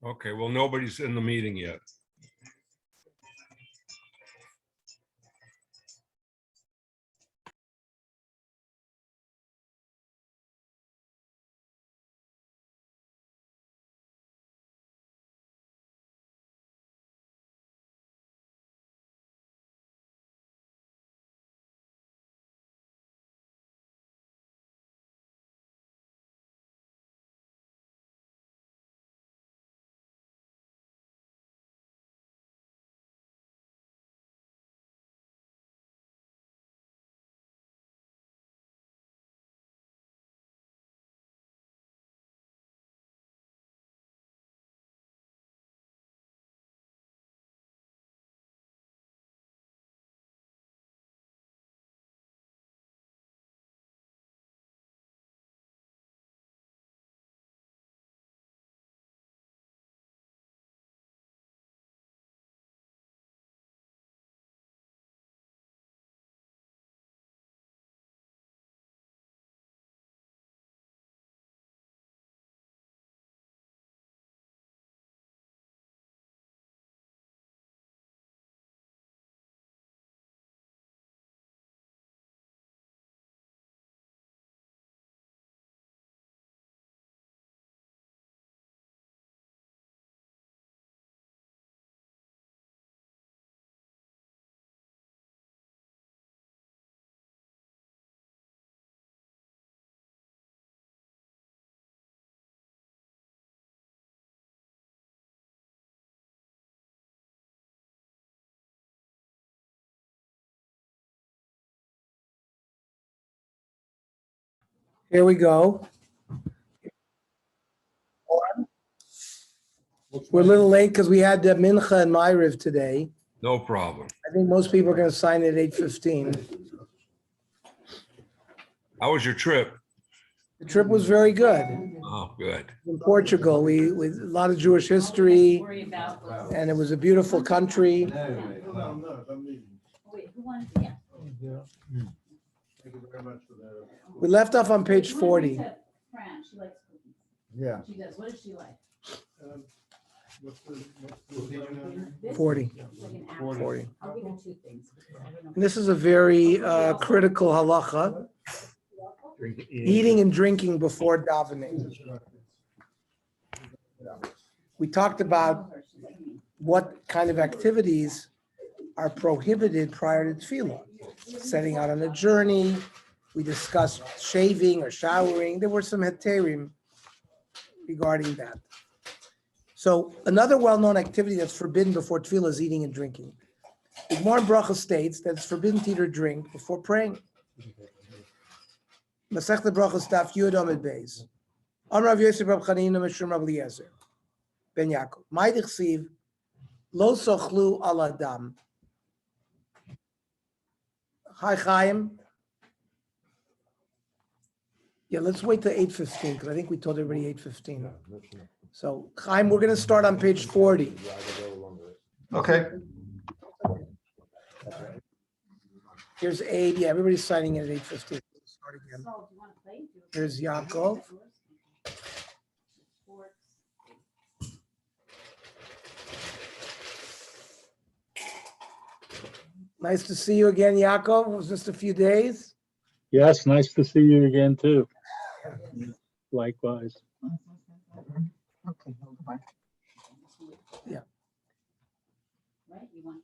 Okay, well, nobody's in the meeting yet. Here we go. We're a little late because we had the Mincha and Ma'ariv today. No problem. I think most people are going to sign at 8:15. How was your trip? The trip was very good. Oh, good. In Portugal, we a lot of Jewish history, and it was a beautiful country. Wait, who wanted, yeah. Thank you very much for that. We left off on page 40. Fran, she likes cookies. Yeah. She does. What does she like? What's the 40. Like an apple. 40. I'll give her two things. Because I don't know. And this is a very critical halacha: eating and drinking before davening. We talked about She's like me. what kind of activities are prohibited prior to tefillah. Setting out on a journey. We discussed shaving or showering. There were some heterim regarding that. So another well-known activity that's forbidden before tefillah is eating and drinking. The Gemara in Bracha states that it's forbidden to eat or drink before praying. Masechta Brachos Daf Yud Amud Beis. Amar Rav Yosef Rab Chanina Mishum Rab Eliezer Ben Yaakov. Ma'id Chsiv Lo Sochlu Al Adam. Hi Chaim. Yeah, let's wait till 8:15 because I think we told everybody 8:15. So Chaim, we're going to start on page 40. Okay. Here's Abe. Yeah, everybody's signing in at 8:15. Start again. So, do you want to play? Here's Yaakov. Nice to see you again, Yaakov. It was just a few days. Yes, nice to see you again too. Likewise. Right, you want,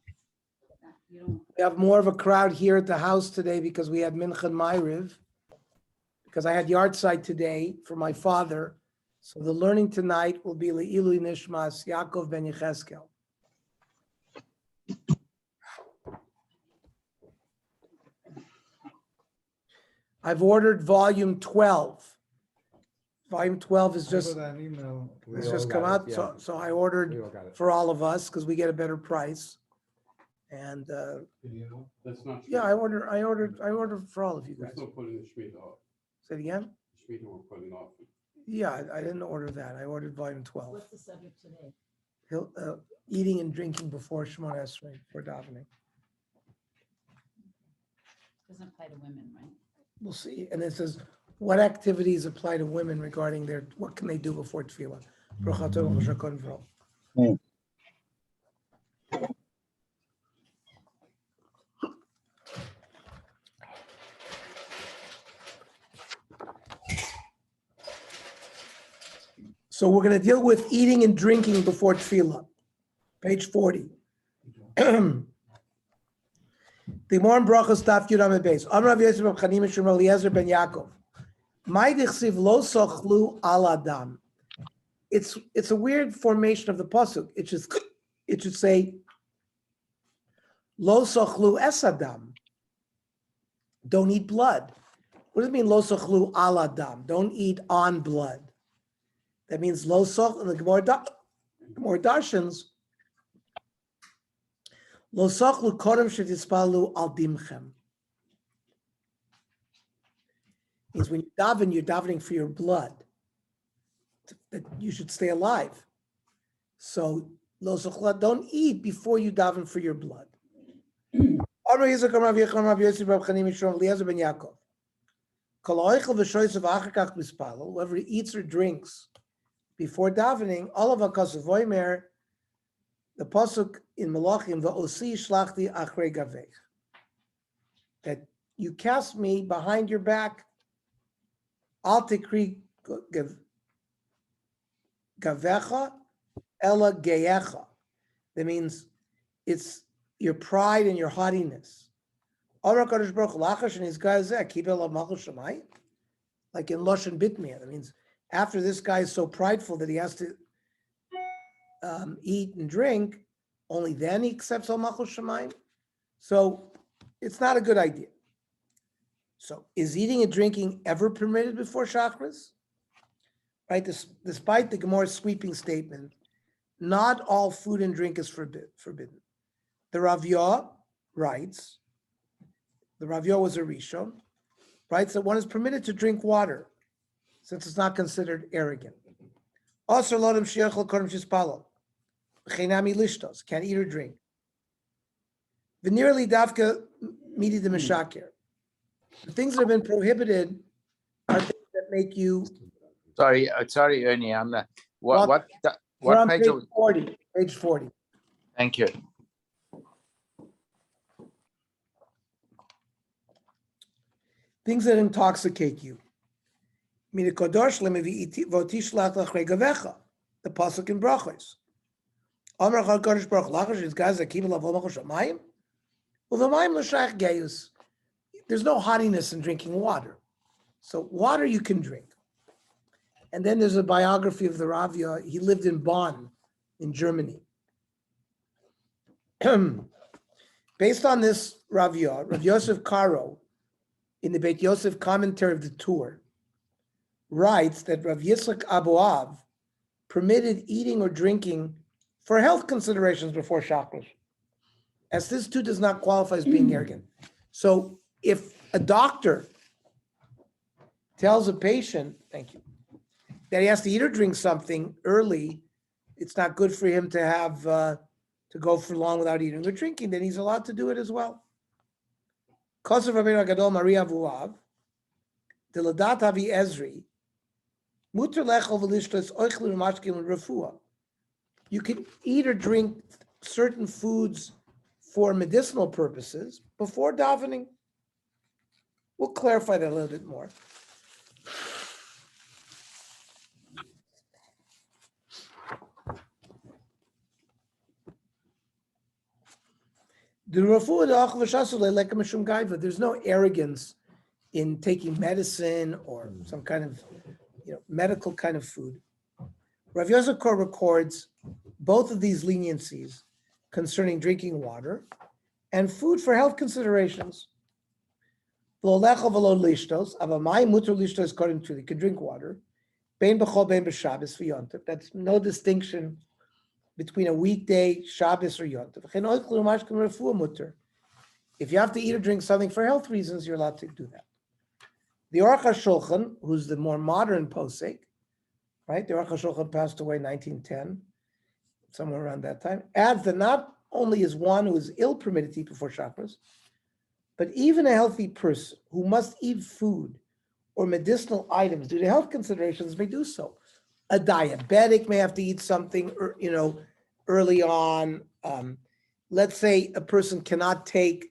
you don't. We have more of a crowd here at the house today because we had Mincha and Ma'ariv. Because I had yard site today for my father. So the learning tonight will be Le'ilu Nishmas Yaakov ben Yecheskel. I've ordered volume 12. Volume 12 is just, it's just come out. So I ordered for all of us because we get a better price. And That's not. yeah, I ordered for all of you We're guys. still putting the Shemitah off. Say it again? Shemitah we're putting off. Yeah, I didn't order that. I ordered volume 12. What's the subject today? Eating and drinking before Shemona Esrei for davening. Doesn't apply to women, right? We'll see. And it says, What activities apply to women regarding what can they do before tefillah? Baruch atah Moshe Kohen V'ro. So we're going to deal with eating and drinking before tefillah. Page 40. The Gemara in Brachos Daf Yud Amud Beis. Amar Rav Yosef Rav Chanim Mishum Eliezer ben Yaakov. Mai dichsiv lo sochlu al adam. It's a weird formation of the pasuk. It should say lo sochlu es adam. Don't eat blood. What does it mean lo sochlu al adam? Don't eat on blood. That means lo soch. And the Gemara darshans lo sochlu kodem shetispalu al dimchem. Means when you daven, you're davening for your blood, that you should stay alive. So lo sochla, don't eat before you daven for your blood. Whoever eats or drinks before davening, all of voimer, the pasuk in Malachim, va'osi shlachti achrei gavech, that you cast me behind your back. Al tikri gavecha ela geyecha. That means it's your pride and your haughtiness. Like in Loshen Bitmia, that means after this guy is so prideful that he has to eat and drink, only then he accepts Al Malchus Shemayim. So it's not a good idea. So is eating and drinking ever permitted before Shachris? Right, despite the Gemara's sweeping statement, not all food and drink is forbidden. The Rav Yah writes, the Rav Yah was a Rishon, writes that one is permitted to drink water, since it's not considered arrogant. Also, lodem shiachol kodem shispalo, chenami lishtos, can't eat or drink. Venerally davka midi de meshakir. The things that have been prohibited are things that make you. Sorry, Ernie, I'm not. We're What on page? page 40. Page 40. Thank you. Things that intoxicate you. The pasuk in Brachos. There's no haughtiness in drinking water. So water you can drink. And then there's a biography of the Rav Yah. He lived in Bonn, in Germany. Based on this Rav Yah, Rav Yosef Karo, in the Beit Yosef commentary of the Tur, writes that Rav Yitzchak Abuav permitted eating or drinking for health considerations before Shachris, as this too does not qualify as being arrogant. So if a doctor tells a patient, thank you, that he has to eat or drink something early, it's not good for him to have to go for long without eating or drinking, then he's allowed to do it as well. Kosev Rabbeinu Gadol Maria Avuav, Deladat Avi Ezri, Muter Lechol V'Lishtos Oichlu Mashkim Refuah. You can eat or drink certain foods for medicinal purposes before davening. We'll clarify that a little bit more. There's no arrogance in taking medicine or some kind of medical kind of food. Rav Yosef Kor records both of these leniencies concerning drinking water and food for health considerations. That's no distinction between a weekday, Shabbos, or Yontif. If you have to eat or drink something for health reasons, you're allowed to do that. The Aruch HaShulchan, who's the more modern posek, right? The Aruch HaShulchan passed away in 1910, somewhere around that time, adds that not only is one who is ill permitted to eat before Shabbos, but even a healthy person who must eat food or medicinal items due to health considerations may do so. A diabetic may have to eat something, early on. Let's say a person cannot take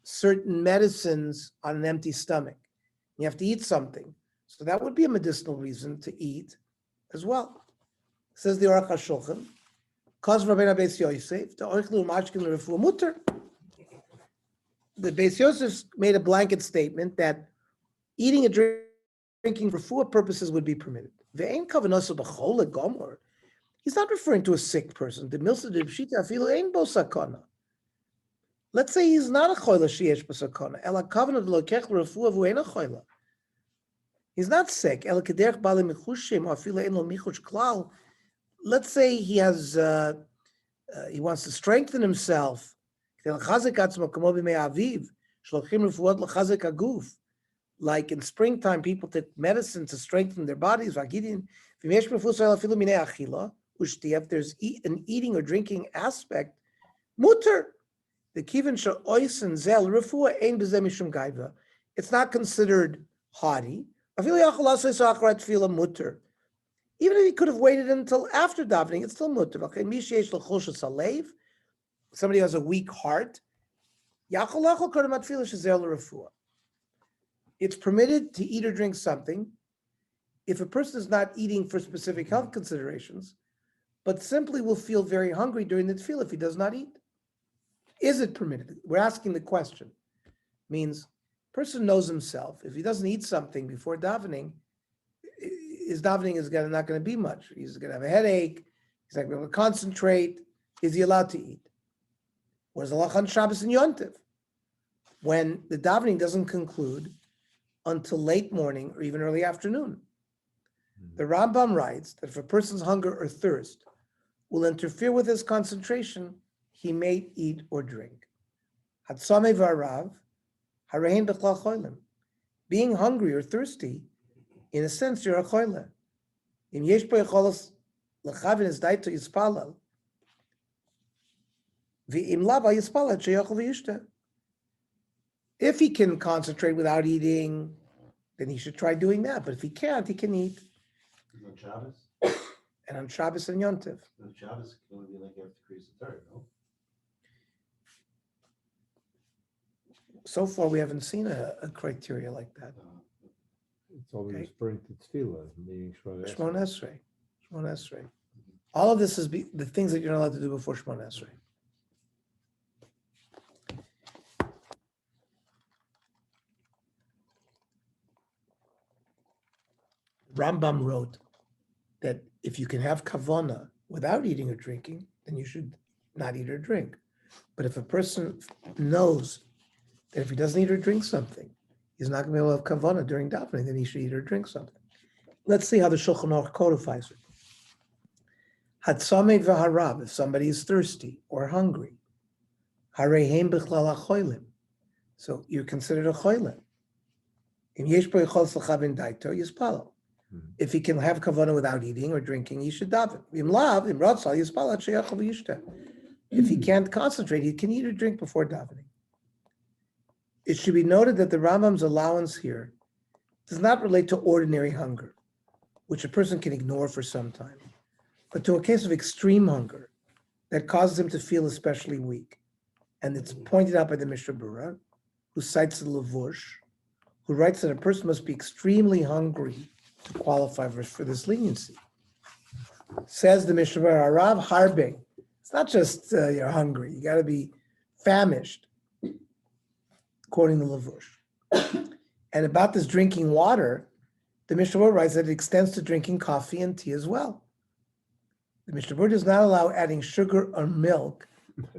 certain medicines on an empty stomach. You have to eat something. So that would be a medicinal reason to eat as well. Says the Aruch HaShulchan, Kos Rabbeinu Beis Yosef, the Oichlu Mashkin Refuah Mutter. The Beis Yosef made a blanket statement that eating and drinking for food purposes would be permitted. Ve'ein kavanosu b'chol legomor. He's not referring to a sick person. The milsa de pshita afilu ein bo sakana. Let's say he's not a choila sheyesh b'sakana. Ela kavanah lokech refuah v'ein a choila. He's not sick. Ela kederech bali michushim afilu ein lo michush klal. Let's say he has, he wants to strengthen himself. Like in springtime, people take medicine to strengthen their bodies. If there's an eating or drinking aspect, mutter. It's not considered haughty. Even if he could have waited until after davening, it's still mutter. Somebody who has a weak heart, it's permitted to eat or drink something if a person is not eating for specific health considerations, but simply will feel very hungry during the tefillah if he does not eat. Is it permitted? We're asking the question. Means person knows himself. If he doesn't eat something before davening, his davening is not going to be much. He's going to have a headache. He's not going to be able to concentrate. Is he allowed to eat? What is halacha on Shabbos and Yontiv? When the davening doesn't conclude until late morning or even early afternoon. The Rambam writes that if a person's hunger or thirst will interfere with his concentration, he may eat or drink. Hatzameh v'arav, harein b'chlal cholim. Being hungry or thirsty, in a sense, you're a choile. Im yesh po yecholos lechavin es daito yispalal, v'im lava yispalal sheyochel v'yishta. If he can concentrate without eating, then he should try doing that. But if he can't, he can eat. On Shabbos? And on Shabbos and Yontiv. On Shabbos, it can only be like after Krias Third, no? So far, we haven't seen a criteria like that. It's always Okay. spring to tefillah, meaning Shmon Esrei. Shmon Esrei. All of this is the things that you're not allowed to do before Shmon Esrei. Rambam wrote that if you can have kavana without eating or drinking, then you should not eat or drink. But if a person knows that if he doesn't eat or drink something, he's not going to be able to have kavana during davening, then he should eat or drink something. Let's see how the Shulchan Aruch codifies it. Hatzameh v'harav, if somebody is thirsty or hungry, harehem b'chlal hacholim, so you're considered a cholim. Im yesh bo yechol s'chavin daito yispalo. If he can have kavana without eating or drinking, he should daven. Im lav, im ratzal yispalo sheyochel v'yishta. If he can't concentrate, he can eat or drink before davening. It should be noted that the Rambam's allowance here does not relate to ordinary hunger, which a person can ignore for some time, but to a case of extreme hunger that causes him to feel especially weak. And it's pointed out by the Mishnah Berurah, who cites the Lavush, who writes that a person must be extremely hungry to qualify for this leniency. Says the Mishnah Berurah, Arav Harbe. It's not just you're hungry, you got to be famished, according to Lavush. And about this drinking water, the Mishnah Berurah writes that it extends to drinking coffee and tea as well. The Mishnah Berurah does not allow adding sugar or milk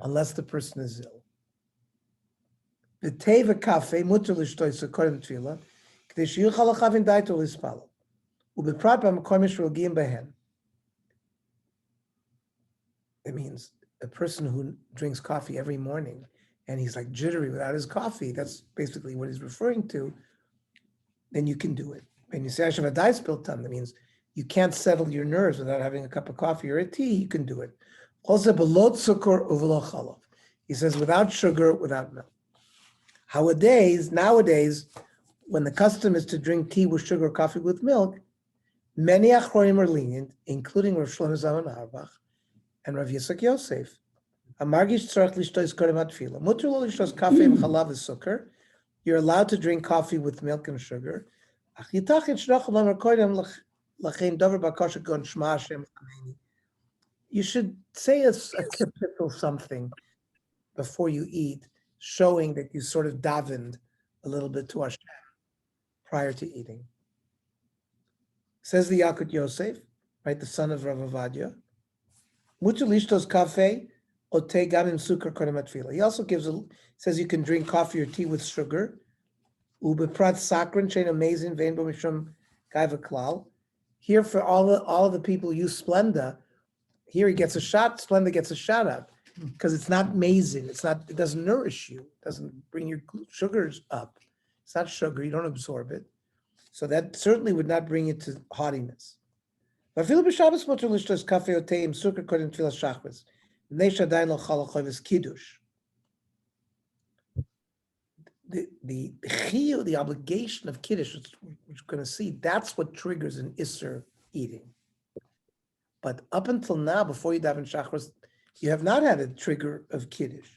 unless the person is ill. The teva kafe mutar l'shtois according to Tefillah, k'dei sheyuchal lechavin daito l'hispalo, ubeprat b'makom yishrogim behen. It means a person who drinks coffee every morning and he's like jittery without his coffee, that's basically what he's referring to, then you can do it. When you say I should have a dice built on, that means you can't settle your nerves without having a cup of coffee or a tea, you can do it. Also, belot sukkar uvelo chalav. He says without sugar, without milk. Nowadays, when the custom is to drink tea with sugar or coffee with milk, many achronim are lenient, including Rav Shlomo Zalman Auerbach and Rav Yitzchak Yosef. Amargish tzarich lishtos kodem hatfila. Mutar lo lishtos kafeh and chalav v'sukkar. You're allowed to drink coffee with milk and sugar. Ach yitachet shnochel lamer kodem lachein dover bakosha gon shma Hashem chaneini. You should say a kapitel something before you eat, showing that you sort of davened a little bit to Hashem prior to eating. Says the Yakut Yosef, right, the son of Rav Avadia, Mutar lishtos kafeh or te gam im sukar kodem hatfila. He also says you can drink coffee or tea with sugar. Ubeprat sakrin shein amazing vein bo mishum gai v'klal. Here for all of the people who use Splenda, here he gets a shot. Splenda gets a shot out because it's not amazing. It doesn't nourish you. It doesn't bring your sugars up. It's not sugar. You don't absorb it. So that certainly would not bring you to haughtiness. But Philip Shabbos mutar lishtos kafeh or tea im sukar kodem tefillas shachris. Kiddush. The obligation of Kiddush, which we're going to see, that's what triggers an Isser eating. But up until now, before you daven Shachris, you have not had a trigger of Kiddush.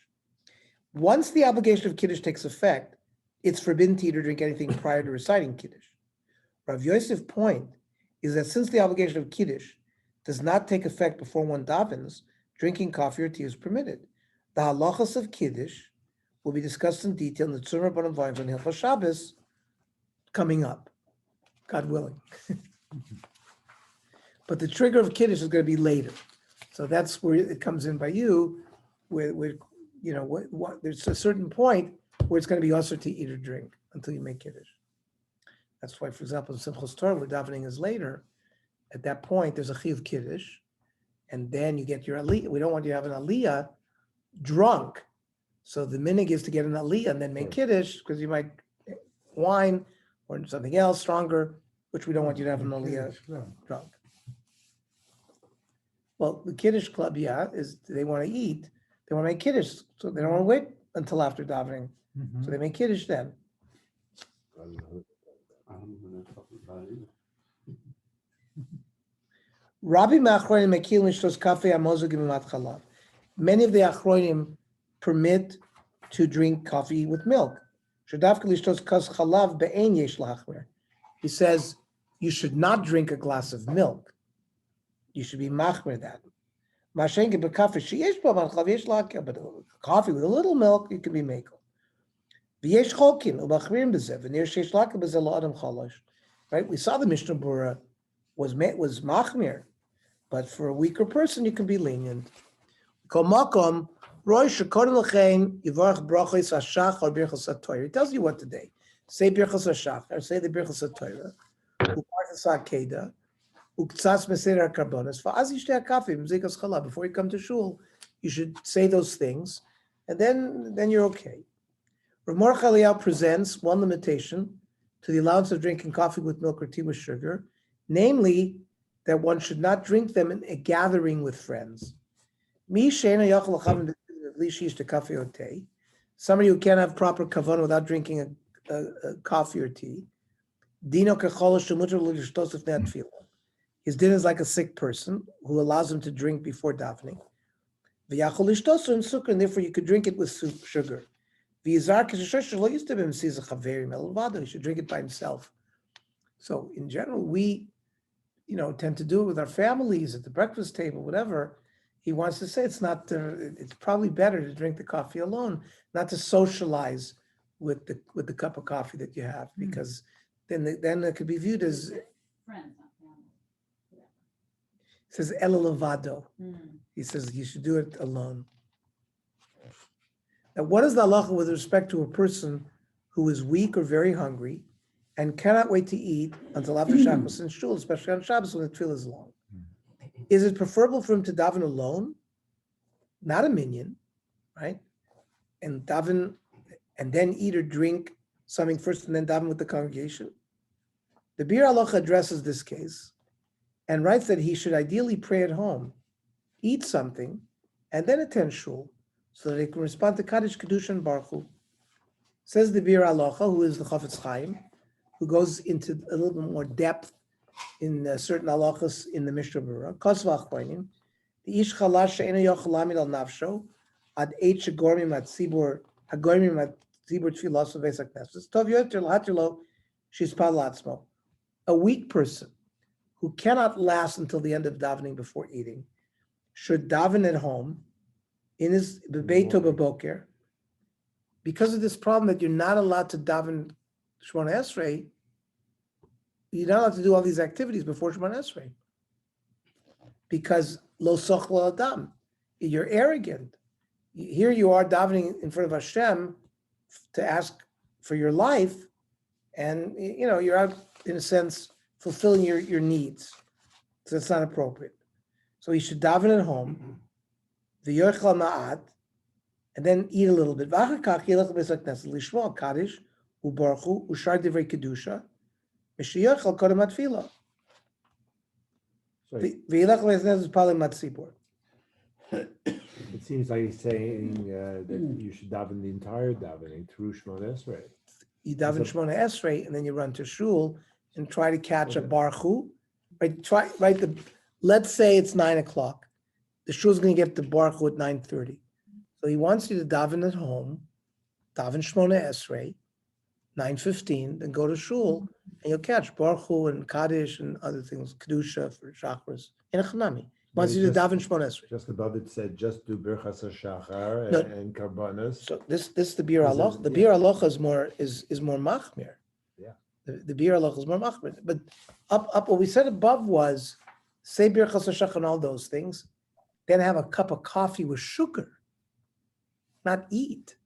Once the obligation of Kiddush takes effect, it's forbidden to eat or drink anything prior to reciting Kiddush. Rav Yosef's point is that since the obligation of Kiddush does not take effect before one davens, drinking coffee or tea is permitted. The halachas of Kiddush will be discussed in detail in the Tzurba M'Rabanan on Hilchos Shabbos coming up, God willing. But the trigger of Kiddush is going to be later. So that's where it comes in by you, where there's a certain point where it's going to be also to eat or drink until you make Kiddush. That's why, for example, in Simchas Torah, where davening is later, at that point, there's a chiyuv Kiddush, and then you get your aliyah. We don't want you to have an aliyah drunk. So the minig is to get an aliyah and then make Kiddush, because you might wine or something else stronger, which we don't want you to have an aliyah drunk. Well, the Kiddush club, is they want to eat. They want to make Kiddush, so they don't want to wait until after davening. So they make Kiddush then. I don't know talking about it either. Rabbi Ma'achronim mekil nishtos kafeh amozug imat chalav. Many of the achronim permit to drink coffee with milk. Shadavka lishtos kas chalav be'ein yesh lachmer. He says you should not drink a glass of milk. You should be machmer that. Mashenke b'kafeh sheyesh bo chalav yesh lachmer, but coffee with a little milk you can be mekel. V'yesh cholkin ubachmirim b'zeh v'nir sheyesh lachmer b'zeh lo adam chalosh. Right? We saw the Mishnah Berurah was machmir. But for a weaker person, you can be lenient. He tells you what to do. Say birchas hashachar, say the birchas haTorah, uparchas ha'akeda, uktzas meseder karbonos. Va'az yishteh hakafe b'mzikas challah. Before you come to shul, you should say those things, and then you're okay. Rav Mordechai Eliyahu presents one limitation to the allowance of drinking coffee with milk or tea with sugar, namely that one should not drink them in a gathering with friends. Somebody who can't have proper kavanah without drinking a coffee or tea. His din is like a sick person who allows him to drink before davening. And therefore you could drink it with sugar. He should drink it by himself. So in general, we tend to do it with our families at the breakfast table, whatever. He wants to say it's probably better to drink the coffee alone, not to socialize with the cup of coffee that you have, because then it could be viewed as, Friends, not family. he says el levado. He says you should do it alone. Now, what is the halacha with respect to a person who is weak or very hungry and cannot wait to eat until after Shabbos in shul, especially on Shabbos when the tefillah is long? Is it preferable for him to daven alone, not a minyan, right? And daven, and then eat or drink something first and then daven with the congregation? The Bir Halacha addresses this case and writes that he should ideally pray at home, eat something, and then attend shul, so that he can respond to Kaddish, Kedusha, and Baruch Hu. Says the Bir Halacha, who is the Chafetz Chaim, who goes into a little bit more depth in certain halachas in the Mishnah Berurah. Kosva Achronim, the ish chalash she'eno yochel lamid al nafsho ad eight shegormim at tzibur hagormim at tzibur tfilos v'beis haknesses. Tov yoter l'hatir shispal latzmo. A weak person who cannot last until the end of davening before eating should daven at home in his bebeito beboker. Because of this problem that you're not allowed to daven Shemona Esrei, you're not allowed to do all these activities before Shemona Esrei. Because lo sochlo adam, you're arrogant. Here you are davening in front of Hashem to ask for your life, and you're out, in a sense, fulfilling your needs. So it's not appropriate. So you should daven at home, v'yochel ma'at, and then eat a little bit. V'achar kach yelech beis hakneses lishmo kaddish u'baruchu u'shar divrei kedusha v'sheyochel kodem hatfilah. Sorry, V'yelech beis hakneses palim matzibur. it seems like he's saying that you should daven the entire davening through Shemona Esrei. You daven Shemona Esrei, and then you run to shul and try to catch a baruchu. Right. Let's say it's 9:00. The shul's going to get the baruchu at 9:30. So he wants you to daven at home, daven Shemona Esrei, 9:15, then go to shul, and you'll catch baruchu and kaddish and other things, kedusha for chakras in a chanami. He wants you to daven Shemona Esrei. Just above it said, just do Birchas HaShachar No. and Karbanos. So this the Bir This is- Aloch. The yeah. Bir Aloch is more machmir. Yeah. The Bir Aloch is more machmir. But up what we said above was say Birchas HaShachar and all those things, then have a cup of coffee with sugar, not eat.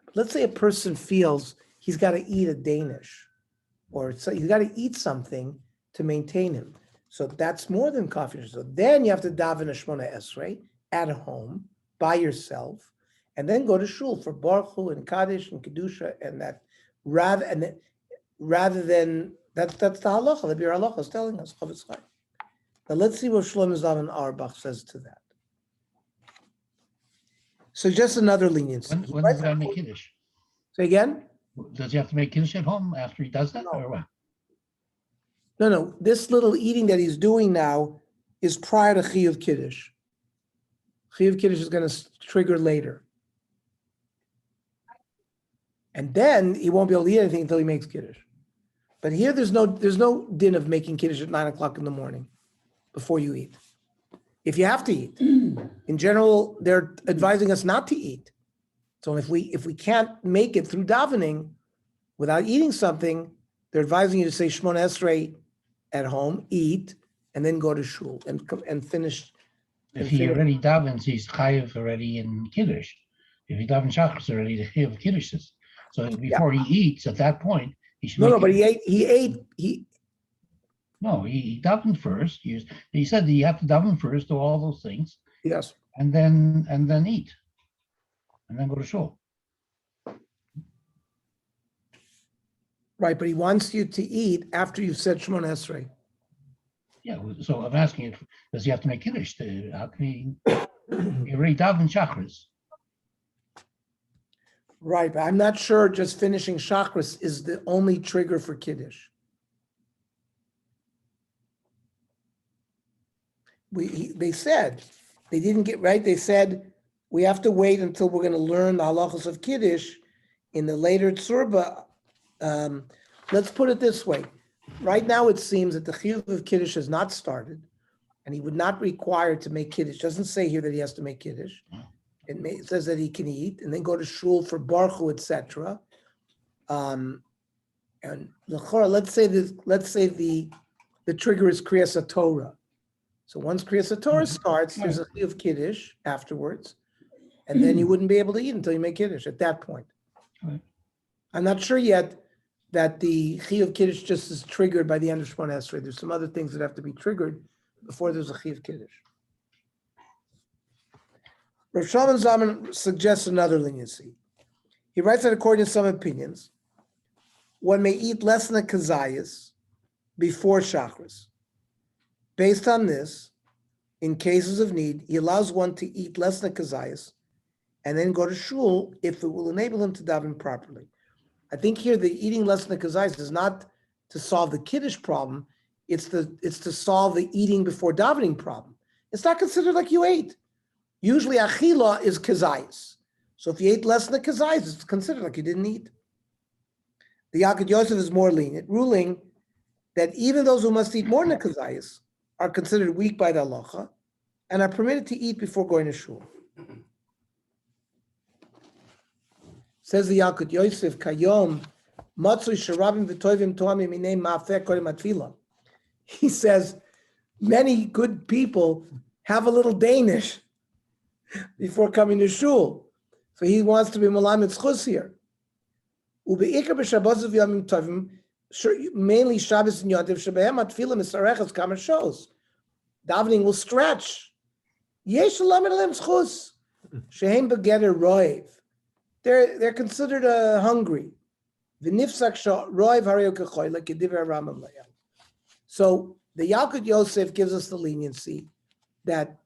But let's say a person feels he's got to eat a Danish, or so he's got to eat something to maintain him. So that's more than coffee. So then you have to daven a Shemona Esrei at home by yourself, and then go to shul for baruchu and kaddish and kedusha and that. Rather than that's the halacha. The Bir Halacha is telling us. Now let's see what Shlomo Zalman Auerbach says to that. So just another leniency. When does that make Kiddush? Say again? Does he have to make Kiddush at home after he does that, No. or what? No. This little eating that he's doing now is prior to Chiyuv Kiddush. Chiyuv Kiddush is going to trigger later. And then he won't be able to eat anything until he makes Kiddush. But here there's no din of making Kiddush at 9:00 in the morning before you eat. If you have to eat. In general, they're advising us not to eat. So if we can't make it through davening without eating something, they're advising you to say Shemona Esrei at home, eat, and then go to shul and finish. If he already davens, he's chayiv already in Kiddush. If he davens Shachris already, the chayiv Kiddush is. So before he eats, at that point, he should. No, but he ate. No, he davened first. He said that you have to daven first, do all those things, Yes. and then eat, and then go to shul. Right, but he wants you to eat after you've said Shemona Esrei. Yeah, so I'm asking, does he have to make Kiddush? How can he already davened Shachris? Right, but I'm not sure just finishing Shachris is the only trigger for Kiddush. They said, they didn't get right. They said, we have to wait until we're going to learn the halachos of Kiddush in the later Tzurba. Let's put it this way. Right now, it seems that the chiyuv of Kiddush has not started, and he would not be required to make Kiddush. It doesn't say here that he has to make Kiddush. It says that he can eat and then go to shul for baruchu, etc. And l'chora, let's say the trigger is Kriyas HaTorah. So once Kriyas HaTorah starts, there's a chiyuv of Kiddush afterwards, and then you wouldn't be able to eat until you make Kiddush at that point. Right. I'm not sure yet that the chiyuv of Kiddush just is triggered by the end of Shemona Esrei. There's some other things that have to be triggered before there's a chiyuv of Kiddush. Rav Shlomo Zalman suggests another leniency. He writes that according to some opinions, one may eat less than a kazayas before chakras. Based on this, in cases of need, he allows one to eat less than a kazayas and then go to shul if it will enable him to daven properly. I think here the eating less than a kazayas is not to solve the kiddush problem. It's to solve the eating before davening problem. It's not considered like you ate. Usually achila is kazayis. So if you ate less than the kazayis, it's considered like you didn't eat. The Yalkut Yosef is more lenient, ruling that even those who must eat more than the kazayis are considered weak by the halacha and are permitted to eat before going to shul. Says the Yalkut Yosef, Kayom, Matzui Sharabim V'Toivim Toamim Minei Ma'afeh Kodem Atfilah. He says, many good people have a little Danish before coming to shul. So he wants to be Malamed Chus here. Ube'ikar b'Shabbosav Yomim Tovim, mainly Shabbos and Yontiv, Shebehem Atfilah Misareches Kama shows. Davening will stretch. Yesh Lamed Alem Chus. Shehem Begeder Roiv. They're considered hungry. V'nifsak Roiv Hareo Kechoy, like Yediver Ramam Layam. So the Yalkut Yosef gives us the leniency that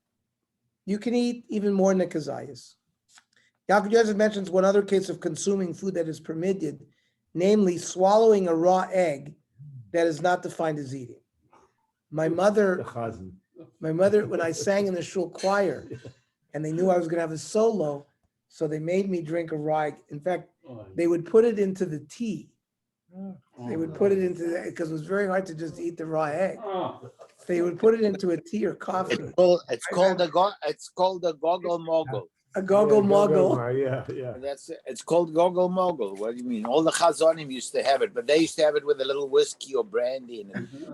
you can eat even more than the kazayas. Yalkut Yosef mentions one other case of consuming food that is permitted, namely swallowing a raw egg that is not defined as eating. My mother, when I sang in the shul choir, and they knew I was going to have a solo, so they made me drink a raw egg. In fact, they would put it into the tea. They would put it into because it was very hard to just eat the raw egg. They would put it into a tea or coffee. It's called a goggle mogul. A goggle mogul. Yeah. It's called goggle mogul. What do you mean? All the chazonim used to have it, but they used to have it with a little whiskey or brandy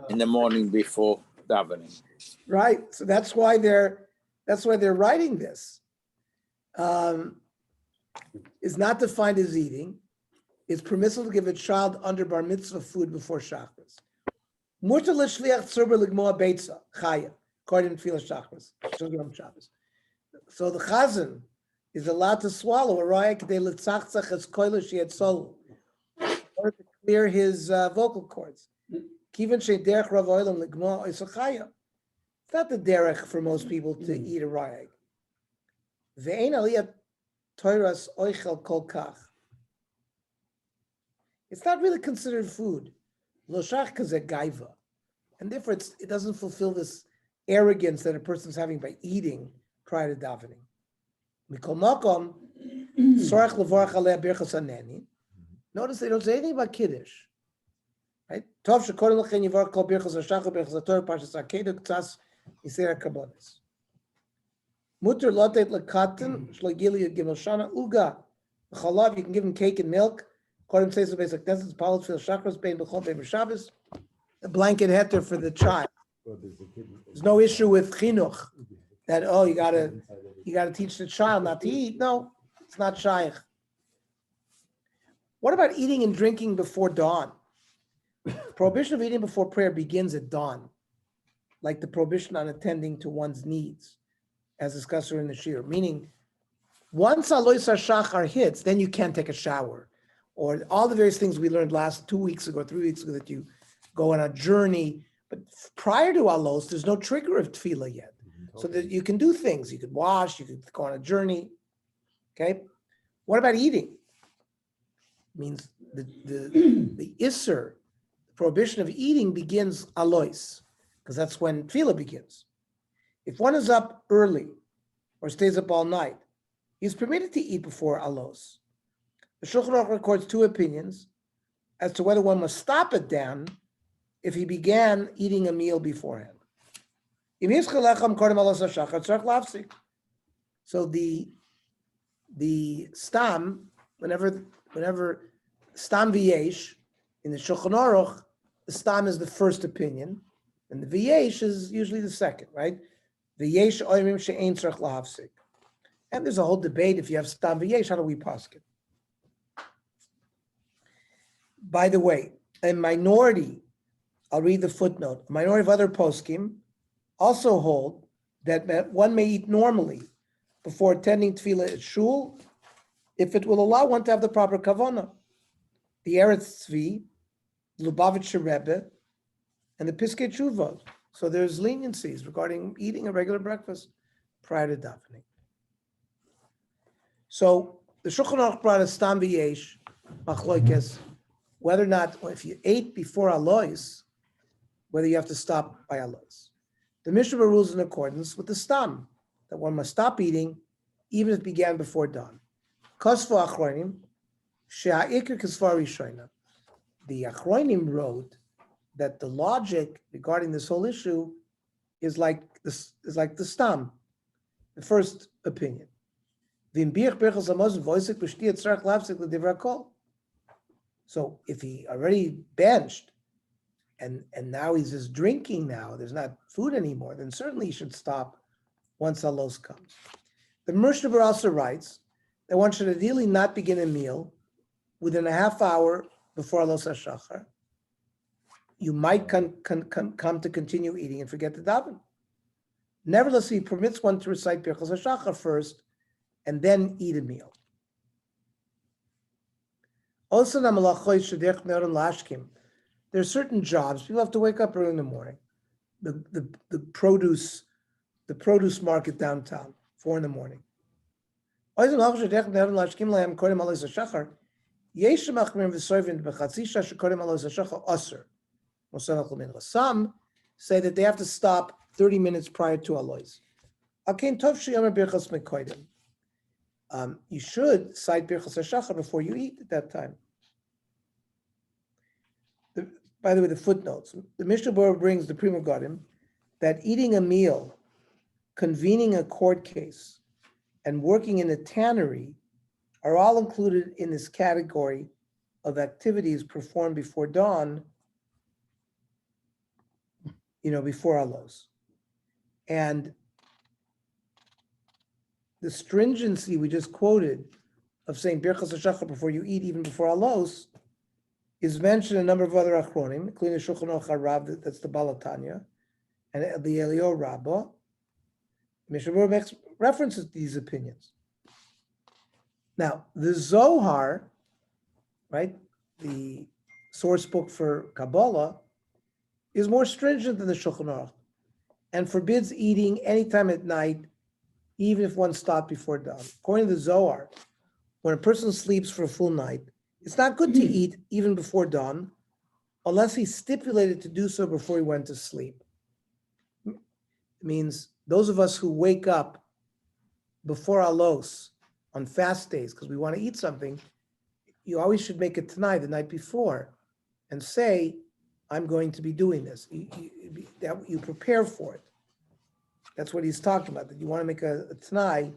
in the morning before davening. Right. So that's why they're writing this. Is not defined as eating. It's permissible to give a child under bar mitzvah food before Shachris. Mutar l'shliach tzurba l'gmoa beitza chaya, according to Tfilas Shachris, Shabbos. So the chazan is allowed to swallow a raya k'dei l'tzachtzach es koila she'et solo, in order to clear his vocal cords. Kivan she'derech rav oilam l'gmoa is a chaya. It's not the derech for most people to eat a raya egg. Ve'ein aliyat toiras oichel kol kach. It's not really considered food. Loshach kazeh gaiva. And therefore it doesn't fulfill this arrogance that a person's having by eating prior to davening. Mikol makom, sorach levorach aleh birchas haneni. Notice they don't say anything about kiddush. Right? Tov shekodem lechen yivorach kol birchas hashachar birchas haTorah parshas akedah k'tzas yisera kabonis. Mutter lotet lekatan shlagili gimel shana uga. Chalav, you can give him cake and milk. According to the basic lessons, Paul Phil Shachros bein b'chol bein Shabbos, a blanket heter for the child. There's no issue with chinuch that you gotta teach the child not to eat. No, it's not shaykh. What about eating and drinking before dawn? Prohibition of eating before prayer begins at dawn, like the prohibition on attending to one's needs, as discussed in the shir. Meaning, once alois hashachar hits, then you can't take a shower. Or all the various things we learned 2 weeks ago, 3 weeks ago, that you go on a journey. But prior to Alos, there's no trigger of tefillah yet. So that you can do things. You could wash, you could go on a journey. Okay? What about eating? It means the Isser, the prohibition of eating begins Alois, because that's when tefillah begins. If one is up early or stays up all night, he's permitted to eat before Alos. The Shulchan Aruch records two opinions as to whether one must stop it then if he began eating a meal beforehand. So the stam, whenever stam v'yesh in the Shulchan Aruch, the stam is the first opinion, and the v'yesh is usually the second, right? V'yesh oimim she'ein tzarich lahafsik. And there's a whole debate if you have stam v'yesh, how do we paskin? By the way, a minority, I'll read the footnote, a minority of other poskim also hold that one may eat normally before attending tefillah at shul if it will allow one to have the proper kavanah. The Eretz Tzvi, Lubavitcher Rebbe, and the Piskei Teshuvah. So there's leniencies regarding eating a regular breakfast prior to davening. So the Shulchan Aruch brought a stam v'yesh, machloikes, whether or not, if you ate before Alois, whether you have to stop by Alois. The Mishnah rules in accordance with the Stam, that one must stop eating even if it began before dawn. Kosvo Achronim, She'a'ikr Kisvar Rishoina. The Achronim wrote that the logic regarding this whole issue is like the Stam, the first opinion. So if he already benched and now he's just drinking now, there's not food anymore, then certainly he should stop once Alos comes. The Mishnah also writes that one should ideally not begin a meal within a half hour before Alos HaShachar. You might come to continue eating and forget to daven. Nevertheless, he permits one to recite Birchos HaShachar first and then eat a meal. Also, there are certain jobs people have to wake up early in the morning. The produce market downtown, 4 a.m. Some say that they have to stop 30 minutes prior to Alois. You should cite Birchos HaShachar before you eat at that time. By the way, the footnotes. The Mishnah Berurah brings the Prima Godim that eating a meal, convening a court case, and working in a tannery are all included in this category of activities performed before dawn, before Alos. And the stringency we just quoted of saying Birchos HaShachar before you eat, even before Alos, is mentioned in a number of other achronim, including the Shulchan Aruch HaRav, that's the Balatanya, and the Eliyahu Rabbah. Mishnah Berurah makes references to these opinions. Now, the Zohar, right, the source book for Kabbalah, is more stringent than the Shulchan Aruch and forbids eating anytime at night, even if one stopped before dawn. According to the Zohar, when a person sleeps for a full night, it's not good to eat even before dawn, unless he stipulated to do so before he went to sleep. It means those of us who wake up before Alos on fast days because we want to eat something, you always should make it tonight, the night before, and say, I'm going to be doing this. You prepare for it. That's what he's talking about, that you want to make a t'nai.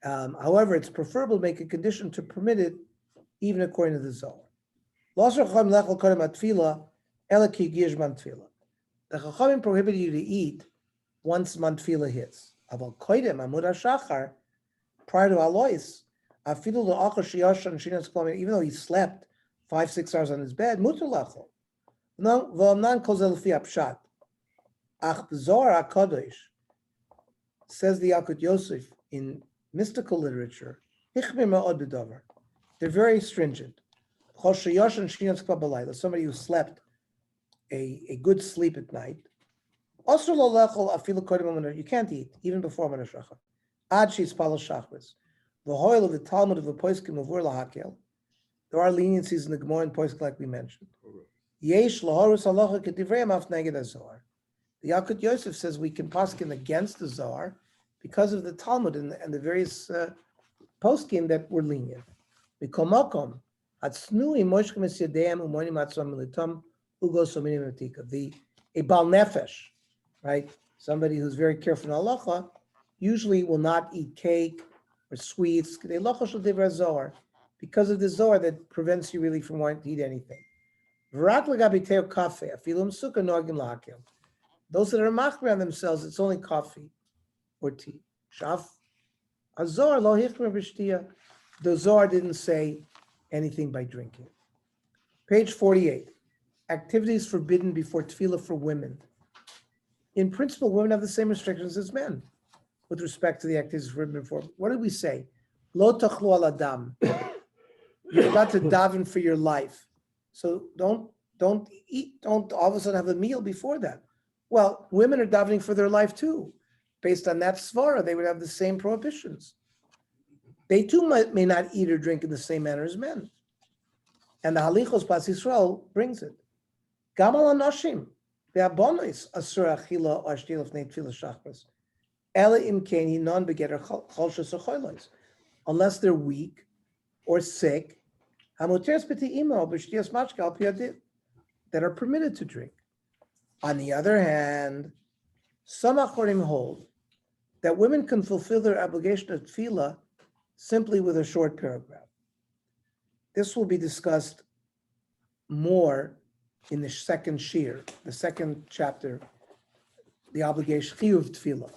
However, it's preferable to make a condition to permit it, even according to the Zohar. The Chachamim prohibited you to eat once Mantfila hits. Prior to Alois, even though he slept 5-6 hours on his bed, says the Yalkut Yosef in mystical literature, they're very stringent. Somebody who slept a good sleep at night, you can't eat even before Mona Shachar. Ad she's Palo Shachris. The hoil of the Talmud of the Poiskim of Lahakel. There are leniencies in the Gemara and Poiskim, like we mentioned. Yesh lahorus halacha kedivrei af neged haZohar. The Yalkut Yosef says we can paskin against the Zohar because of the Talmud and the various poskim that were lenient. Mikomakom hatsnui moshkem es yadeim umonim atzvam militam ugos ominim etika. A bal nefesh, right? Somebody who's very careful in halacha usually will not eat cake or sweets. Because of the Zohar that prevents you really from wanting to eat anything. Those that are machmir on themselves, it's only coffee or tea. The Zohar didn't say anything by drinking. Page 48. Activities forbidden before tefillah for women. In principle, women have the same restrictions as men with respect to the activities forbidden before. What did we say? Lo tachlu al adam. You've got to daven for your life. So don't eat, don't all of a sudden have a meal before that. Well, women are davening for their life too. Based on that svara, they would have the same prohibitions. They too may not eat or drink in the same manner as men. And the Halichos Pas Yisrael brings it. Gamal Anoshim, Ve'abonis Asur Achila or Shtil of Neit Tefillah Shachris. Ela Im Keni non begetter Cholshos or Cholos. Unless they're weak or sick, Hamuteres B'ti Imo B'Shtias Mashka Al Piyadit, that are permitted to drink. On the other hand, some Achorim hold that women can fulfill their obligation of tefillah simply with a short paragraph. This will be discussed more in the second shir, the second chapter, the obligation chiyuv tefillah.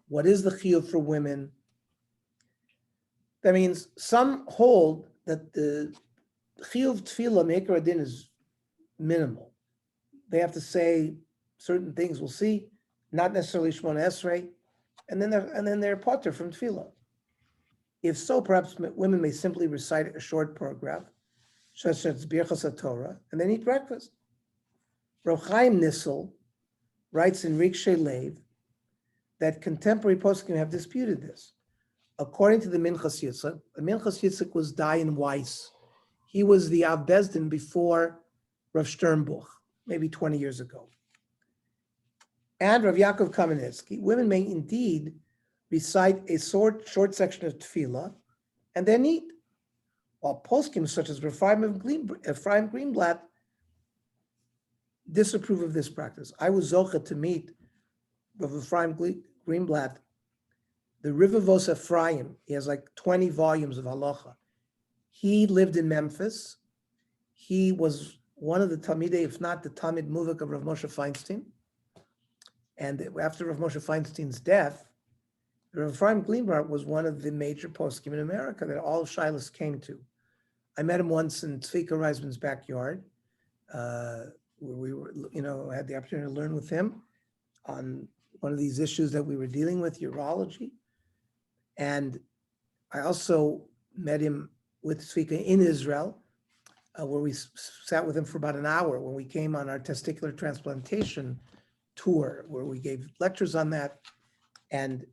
What is the chiyuv for women? That means some hold that the chiyuv tefillah me'ikar adin is minimal. They have to say certain things. We'll see, not necessarily Shmona Esrei, and then they're potter from tefillah. If so, perhaps women may simply recite a short paragraph, such as Birchas Torah, and then eat breakfast. Rav Chaim Nissel writes in Rikshe Lev that contemporary poskim have disputed this. According to the Minchas Yitzchak was Dayan Weiss. He was the Av Bezdin before Rav Sternbuch, maybe 20 years ago. And Rav Yaakov Kamenetsky, women may indeed recite a short section of tefillah and then eat. While poskim such as Ephraim Greenblatt disapprove of this practice. I was zocha to meet Rav Ephraim Greenblatt, the Rivavos Ephraim. He has like 20 volumes of halacha. He lived in Memphis. He was one of the Talmidei, if not the Talmid Muvak of Rav Moshe Feinstein. And after Rav Moshe Feinstein's death, Rav Ephraim Greenblatt was one of the major poskim in America that all shilas came to. I met him once in Tzvika Reisman's backyard, where we were, had the opportunity to learn with him on one of these issues that we were dealing with, urology. And I also met him with Tzvika in Israel, where we sat with him for about an hour when we came on our testicular transplantation tour, where we gave lectures on that. And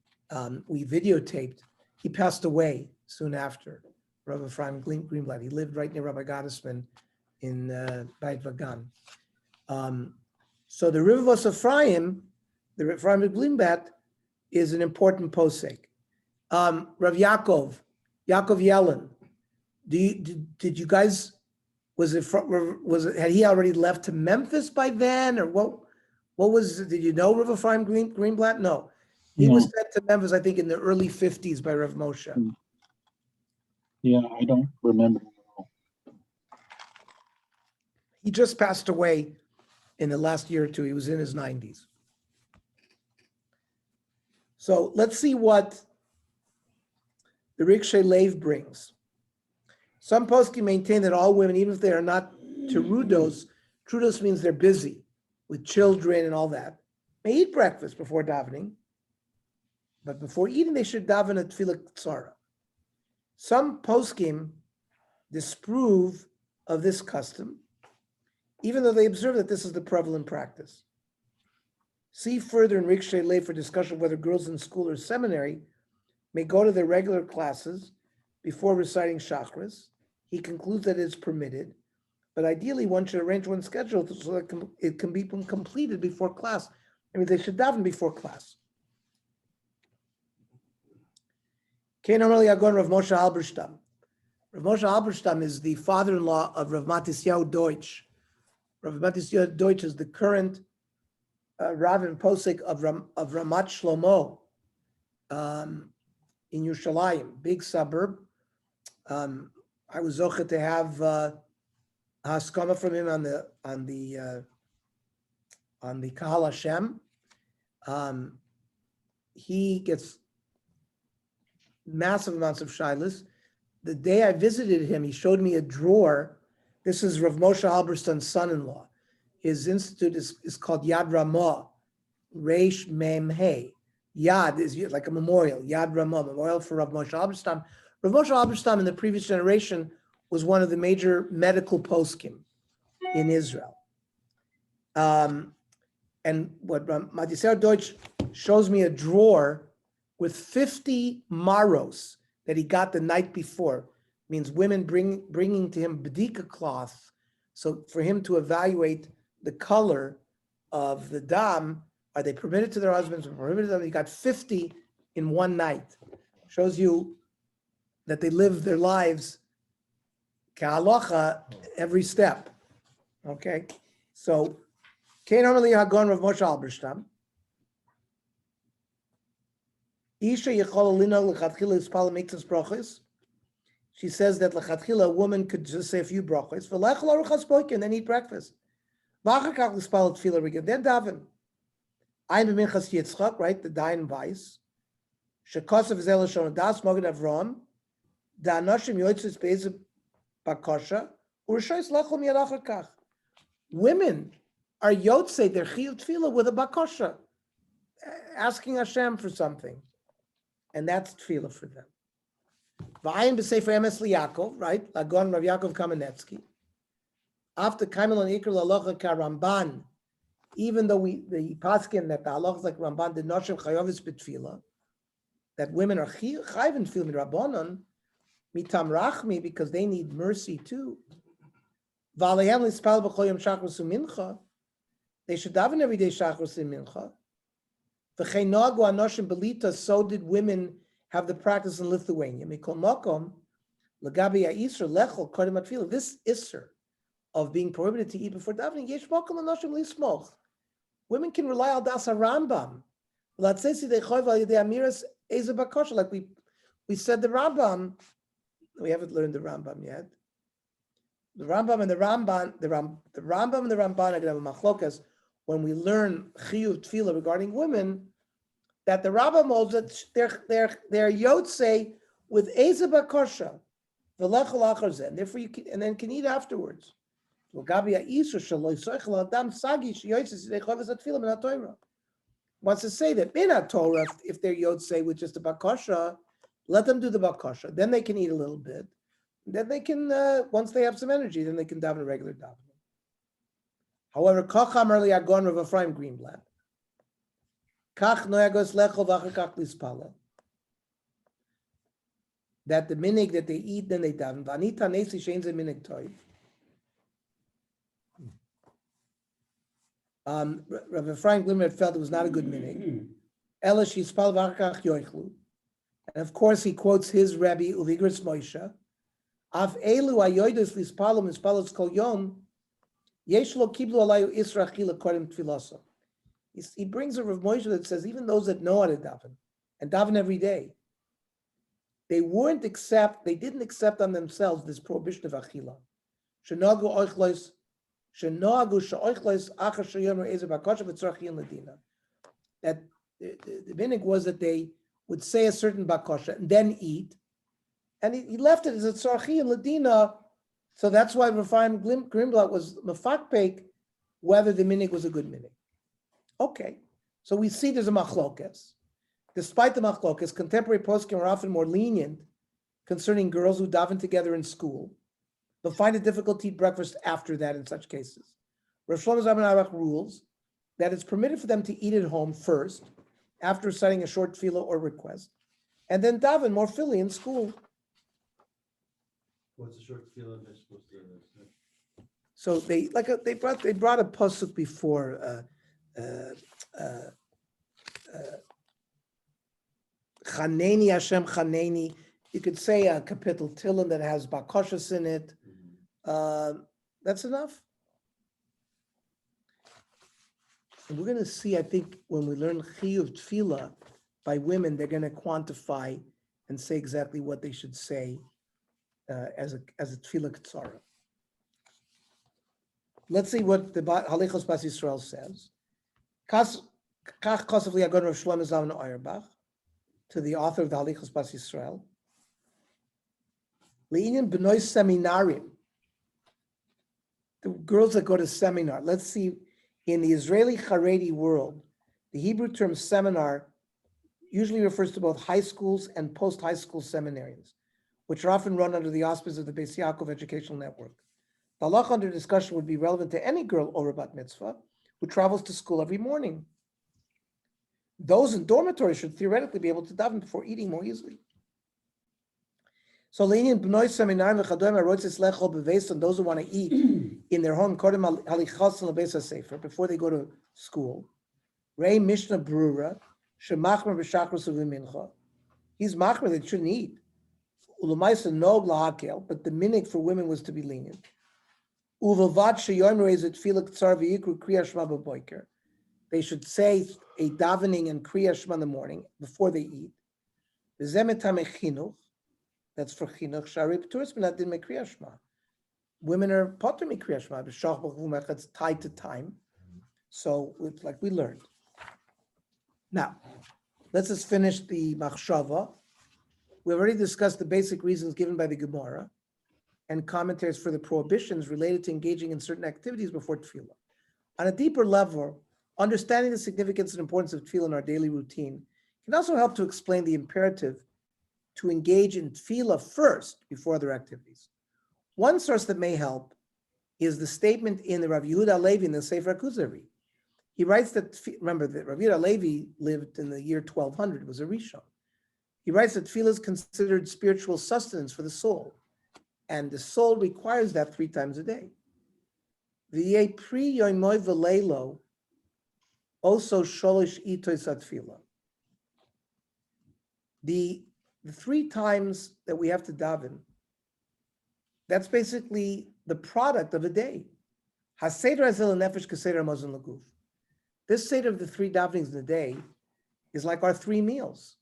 we videotaped. He passed away soon after, Rav Ephraim Greenblatt. He lived right near Rabbi Gottesman in Beit Vagan. So the Rivavos Ephraim, the Ephraim Greenblatt, is an important posek. Rav Yaakov Yellen, did you guys, had he already left to Memphis by then, or what was, did you know Rav Ephraim Greenblatt? No. He was sent to Memphis, I think, in the early 50s by Rav Moshe. Yeah, I don't remember. He just passed away in the last year or two. He was in his 90s. So let's see what the Rikshe Lev brings. Some poskim maintain that all women, even if they are not terudos means they're busy with children and all that, may eat breakfast before davening. But before eating, they should daven at tefillah tzara. Some poskim disprove of this custom, even though they observe that this is the prevalent practice. See further in Rikshe Lev for discussion of whether girls in school or seminary may go to their regular classes before reciting Shachris. He concludes that it's permitted, but ideally one should arrange one's schedule so that it can be completed before class. I mean, they should daven before class. Normally I go Rav Moshe Halberstam. Rav Moshe Halberstam is the father-in-law of Rav Matisyahu Deutsch. Rav Matisyahu Deutsch is the current Rav and Posek of Ramat Shlomo in Yerushalayim, big suburb. I was zocheh to have haskama from him on the Kahal Hashem. He gets massive amounts of shilas. The day I visited him, he showed me a drawer. This is Rav Moshe Halberstam's son-in-law. His institute is called Yad Ramah, Reish Mem Hey. Yad is like a memorial, Yad Ramah, memorial for Rav Moshe Halberstam. Rav Moshe Halberstam in the previous generation was one of the major medical poskim in Israel. And what Matisyahu Deutsch shows me a drawer with 50 maros that he got the night before. means women bringing to him bdika cloth, so for him to evaluate the color of the dam. Are they permitted to their husbands? Prohibited them? He got 50 in one night. Shows you that they live their lives ka'alocha every step. Okay, so Kain Amali Hagon Rav Moshe Alberstam. Isha Yechol Lino Lechatchila Ispala Miktas Brachos. She says that Lechatchila, a woman could just say a few brachos, V'lech Laruchas Boikin, and then eat breakfast. V'achakach Ispala Tefillah Rigid, then daven. Ein B'minchas Yitzchak, right, the Dayan Weiss. Shekosav Zel Shon Das Mogad Avram. Da Anoshim Yoitzis Be'ez Bakosha. U'Rishois Lachol Miyad Achakach. Women are Yotzei, their Chiyuv Tefillah with a Bakosha, asking Hashem for something. And that's Tefillah for them. V'ayin b'sefer Emes Yaakov, right? Lagon Rav Yaakov Kamenetsky. After Kaimel and Ikr Lalocha Ka Ramban, even though the paskin that the halachas like Ramban did not show chayavis b'tefillah, that women are chayav in tefillah M'Rabanan, mitam rachmi, because they need mercy too. V'aleihem lispal b'chol yom shachros u'mincha, they should daven every day shachros u'mincha. V'chein noagu anoshim belita, so did women have the practice in Lithuania. Mikol makom l'gabi ha'isur lechol kodem atfilah. This isur of being prohibited to eat before davening, yesh makom anoshim lismoch. Women can rely on das Rambam. Like we said, the Rambam. We haven't learned the Rambam yet. The Rambam and the Ramban, the Rambam and the Ramban are going to have a machlokas when we learn chiyuv tefillah regarding women. That the Rambam holds that they're yotzei with eza bakosha, v'lechol achar, and therefore you can, and then can eat afterwards. Wants to say that in a Torah, if they're yotzei with just a bakosha, let them do the bakosha. Then they can eat a little bit. Then they can, once they have some energy, then they can daven a regular davening. However, Kacham early Agon Rav Ephraim Greenblatt. Kach noyagos lechol v'achakach lispala. That the minig that they eat, then they daven. V'anita nesi shein ze minig toiv. Rav Ephraim Glimmer felt it was not a good minig. Ela shispal v'achakach yoichlu. And of course, he quotes his Rebbe Uligris Moshe. Af elu ayoidos lispalu mispalos kol yom yesh lo kiblu alayu isra achila kodem tefilasa. He brings a Rav Moshe that says even those that know how to daven and daven every day, they didn't accept on themselves this prohibition of achila. Shenoagu oichlos, shenoagu sheoichlos achar sheyomer ezer bakosha v'tzorachin ladina. That the minig was that they would say a certain bakosha and then eat, and he left it as a tzorachin ladina. So that's why Rafaim Grimblatt was mafakpek whether the minig was a good minig. Okay, so we see there's a machlokas. Despite the machlokas, contemporary poskim are often more lenient concerning girls who daven together in school, but find it difficult to eat breakfast after that in such cases. Rav Shlomo Zalman Auerbach rules that it's permitted for them to eat at home first, after reciting a short tefillah or request, and then daven more fully in school. What's a short tefillah they're supposed to say? So they brought a pasuk before. Chaneni Hashem Chaneni. You could say a kapitel Tillim that has bakoshas in it. That's enough. And we're going to see, I think, when we learn chiyuv tefillah by women, they're going to quantify and say exactly what they should say as a tefillah ktsara. Let's see what the Halichos Bas Yisrael says. Kach Kosav Liagon Rav Shlomo Zalman Auerbach, to the author of the Halichos Bas Yisrael. Le'inyan b'noi seminarim, the girls that go to seminar. Let's see, in the Israeli Haredi world, the Hebrew term seminar usually refers to both high schools and post-high school seminarians, which are often run under the auspices of the Beis Yaakov Educational Network. The halacha under discussion would be relevant to any girl over bat mitzvah who travels to school every morning. Those in dormitories should theoretically be able to daven before eating more easily. So lenient b'noi seminarim v'chadoim harotzis lechol b'veis, those who want to eat in their home, kodem halichas lebeis hasefer, before they go to school. Rei Mishnah Brura, shemachmer b'shachros u'v'mincha. He's machmer that shouldn't eat. Ulamaisa no lahakel, but the minig for women was to be lenient. Uvalvad sheyomer rezet tefillah k'tzar v'yikru kriya shema b'boiker. They should say a davening and kriya shema in the morning before they eat. V'zeh metamei chinuch. That's for chinuch. Shari p'turis b'nadin me kriya shema. Women are potter me kriya shema. B'shach b'chumach, it's tied to time. So it's like we learned. Now, let's just finish the machshava. We've already discussed the basic reasons given by the Gemara and commentaries for the prohibitions related to engaging in certain activities before tefillah. On a deeper level, understanding the significance and importance of tefillah in our daily routine can also help to explain the imperative to engage in tefillah first before other activities. One source that may help is the statement in the Rav Yehuda Levi in the Sefer HaKuzavi. He writes that, remember that Rav Yehuda Levi lived in the year 1200, was a Rishon. He writes that tefillah is considered spiritual sustenance for the soul, and the soul requires that 3 times a day. V'yeh pri yoimoy v'leilo also sholish itois atfila. The 3 times that we have to daven, that's basically the product of a day. Haseder hazel nefesh kaseder mazon laguf. This seder of the 3 davenings in a day is like our 3 meals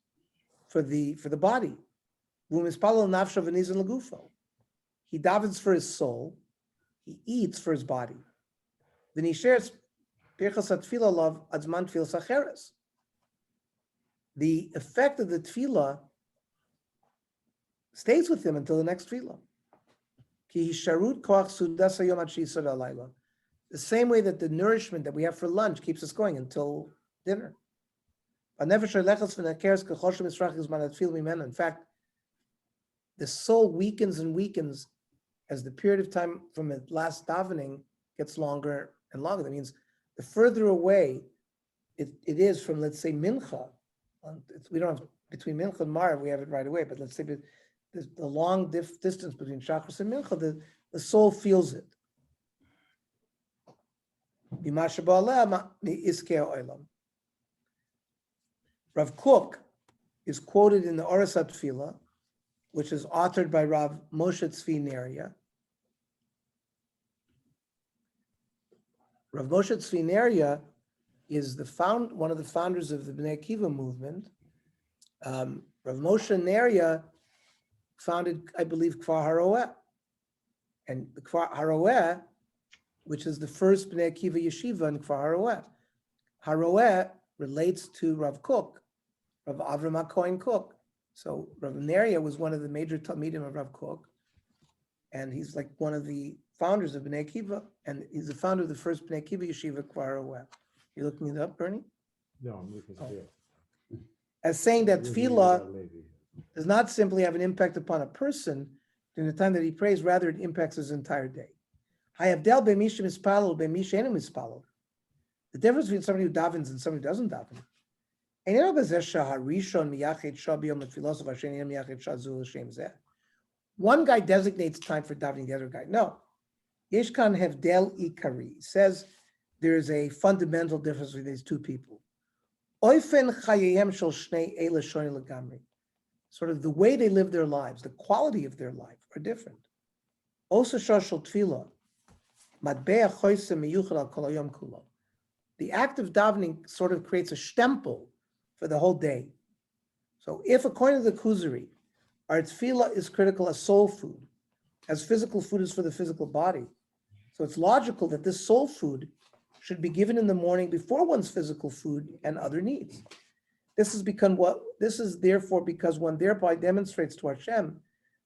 for the body. He davens for his soul, he eats for his body. Then he shares the effect of the tefillah stays with him until the next tefillah. The same way that the nourishment that we have for lunch keeps us going until dinner. In fact, the soul weakens and weakens as the period of time from the last davening gets longer and longer. That means the further away it is from, let's say, mincha. We don't have, between mincha and Marav, we have it right away, but let's say the long distance between shachris and mincha, the soul feels it. Rav Kook is quoted in the Oras HaTefillah, which is authored by Rav Moshe Tzvi Neria. Rav Moshe Tzvi Neria is one of the founders of the Bnei Akiva movement. Rav Moshe Neria founded, I believe, Kfar Haroeh. And the Kfar Haroeh, which is the first Bnei Akiva yeshiva in Kfar Haroeh. Haroeh relates to Rav Kook, Rav Avram HaKohen Kook. So Rav Neria was one of the major Talmidim of Rav Kook, and he's like one of the founders of Bnei Akiva, and he's the founder of the first Bnei Akiva yeshiva, Kfar Haroeh. You looking it up, Bernie? No, I'm looking at it. As saying that tefillah does not simply have an impact upon a person during the time that he prays, rather it impacts his entire day. The difference between somebody who davens and somebody who doesn't daven. One guy designates time for davening, the other guy no. Yeshkan Hevdel Ikari says there is a fundamental difference between these 2 people. Sort of the way they live their lives, the quality of their life are different. Also, the act of davening sort of creates a stempel for the whole day. So if, according to the Kuzari, our tefillah is critical as soul food, as physical food is for the physical body, so it's logical that this soul food should be given in the morning before one's physical food and other needs. This is therefore because one thereby demonstrates to Hashem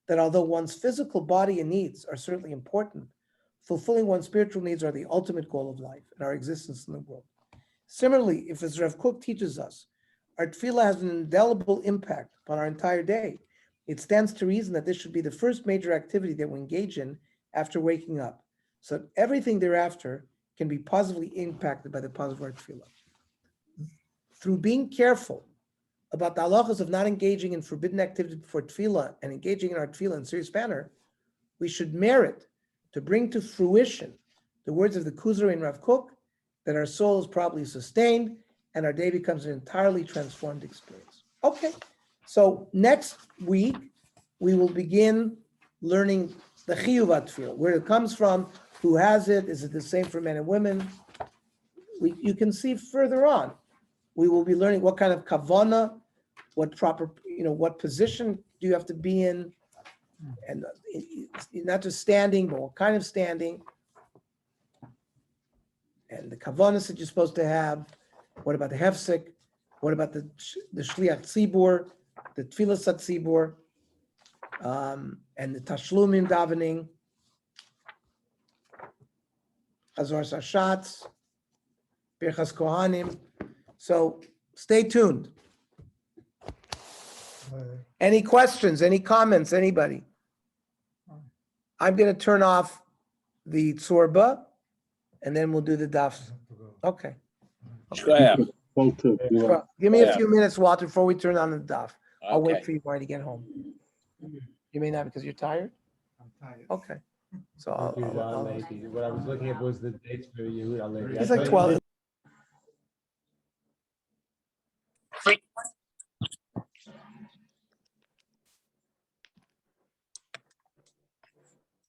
that although one's physical body and needs are certainly important, fulfilling one's spiritual needs are the ultimate goal of life and our existence in the world. Similarly, if, as Rav Kook teaches us, our tefillah has an indelible impact upon our entire day, it stands to reason that this should be the first major activity that we engage in after waking up, so that everything thereafter can be positively impacted by the positive of our tefillah. Through being careful about the halachas of not engaging in forbidden activity before tefillah and engaging in our tefillah in a serious manner, we should merit to bring to fruition the words of the Kuzari and Rav Kook, that our soul is properly sustained and our day becomes an entirely transformed experience. Okay, so next week, we will begin learning the chiyuv tefillah, where it comes from, who has it, is it the same for men and women? You can see further on, we will be learning what kind of kavana, what proper, what position do you have to be in, and not just standing, but what kind of standing, and the kavanas that you're supposed to have. What about the hefsek? What about the shliach tzibur, the tefillah sat tzibur, and the tashlumim davening, Hazar Sashatz, Birchas Kohanim. So stay tuned. Any questions, any comments, anybody? I'm going to turn off the Tzurba and then we'll do the daf. Okay. Shkoyach. Go to, you want- Well, give me a Yeah. few minutes, Walter, before we turn on the daf. I'll wait Okay. for you while you get home. You may not because you're tired? I'm tired. Okay. So What I was looking at was the dates for you. It's like 12.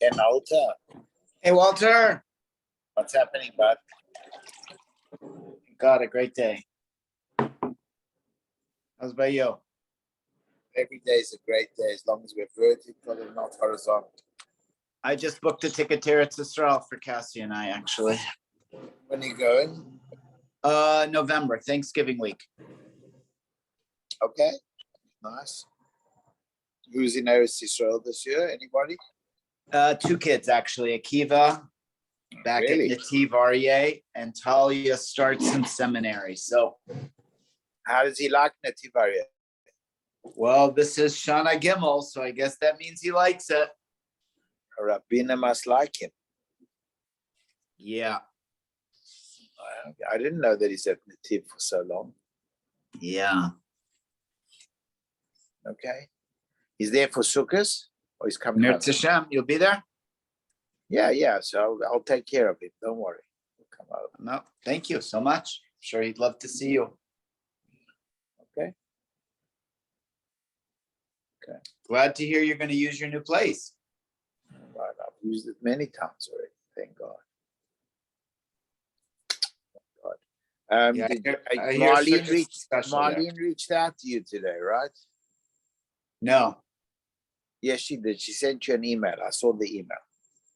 And Alta, Hey, Walter. what's happening, bud? God, a great day. How's about you? Every day is a great day as long as we're vertical and not horizontal. I just booked a ticket to Eretz Yisrael for Cassie and I, actually. When are you going? November, Thanksgiving week. Okay, nice. Who's in Eretz Yisrael this year? Anybody? 2 kids, actually. Akiva back Really? at Nativ Aryeh, and Talia starts in seminary. So, How does he like Nativ Aryeh? well, this is Shana Gimel, so I guess that means he likes it. Rabina must like him. Yeah, I didn't know that he's at Nativ for so long. yeah. Okay. He's there for Sukkot or he's coming home? Mirz Hashem, you'll be there? Yeah. So I'll take care of him. Don't worry. He'll come over. No, thank you so much. I'm sure he'd love to see you. Okay. Glad to hear you're going to use your new place. Right. I've used it many times already. Thank God. Thank God. Yeah, Did I hear Marlene Sukkot's reached special there. Marlene reached out to you today, right? No. Yes, she did. She sent you an email. I saw the email.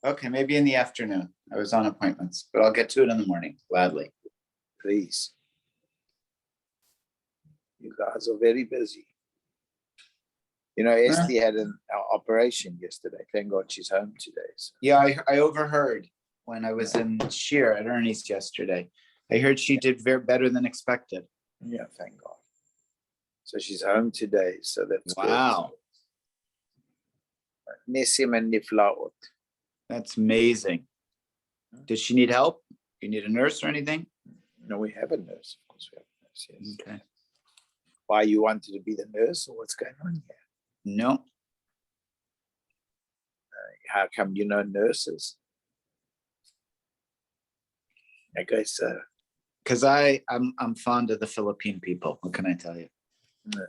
Okay, maybe in the afternoon. I was on appointments, but I'll get to it in the morning, gladly. Please. You guys are very busy. Esty had an operation yesterday. Thank God she's home today. So. Yeah, I overheard when I was in Sheer at Ernie's yesterday. I heard she did very better than expected. Yeah, thank God. So she's home today. So that's Wow, good. Nisim and Niflaot. that's amazing. Does she need help? You need a nurse or anything? No, we have a nurse. Of course, we have a nurse. Yes. Okay. Why you wanted to be the nurse or what's going on here? No, How come you know nurses? I guess because I'm fond of the Philippine people. What can I tell you? no.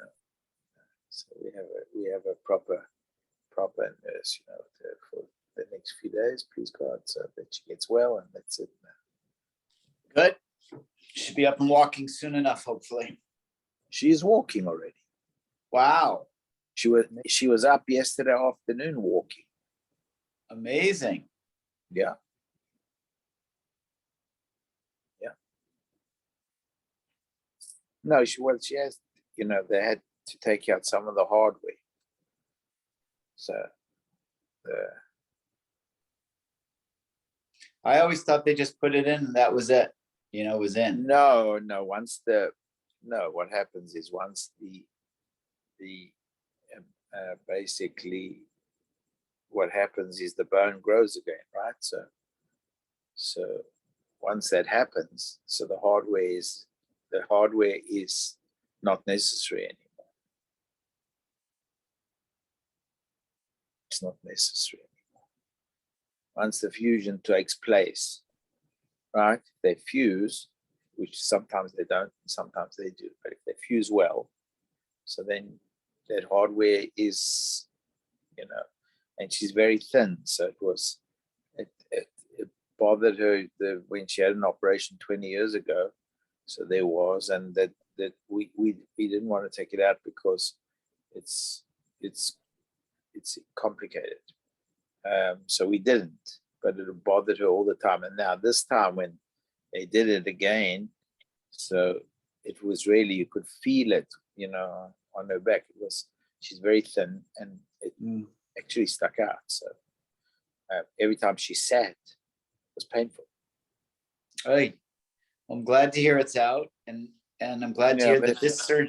So we have a proper nurse, for the next few days, please God, so that she gets well, and that's it. Good. Should be up and walking soon enough, hopefully. She is walking already. Wow, She was up yesterday afternoon walking. amazing. Yeah. No, she has, they had to take out some of the hardware. So I always thought they just put it in and that was it. It was in. no, what happens is once basically what happens is the bone grows again, right? So once that happens, so the hardware is not necessary anymore. it's not necessary anymore. Once the fusion takes place, right? They fuse, which sometimes they don't, sometimes they do, but if they fuse well, so then that hardware is, and she's very thin, so it bothered her when she had an operation 20 years ago. So there was, and that we didn't want to take it out because it's complicated. So we didn't, but it bothered her all the time. And now this time when they did it again, so it was really, you could feel it, on her back. She's very thin and it actually stuck out. So every time she sat, it was painful. All right. I'm glad to hear it's out, and I'm glad to Yeah, hear but- that this surgery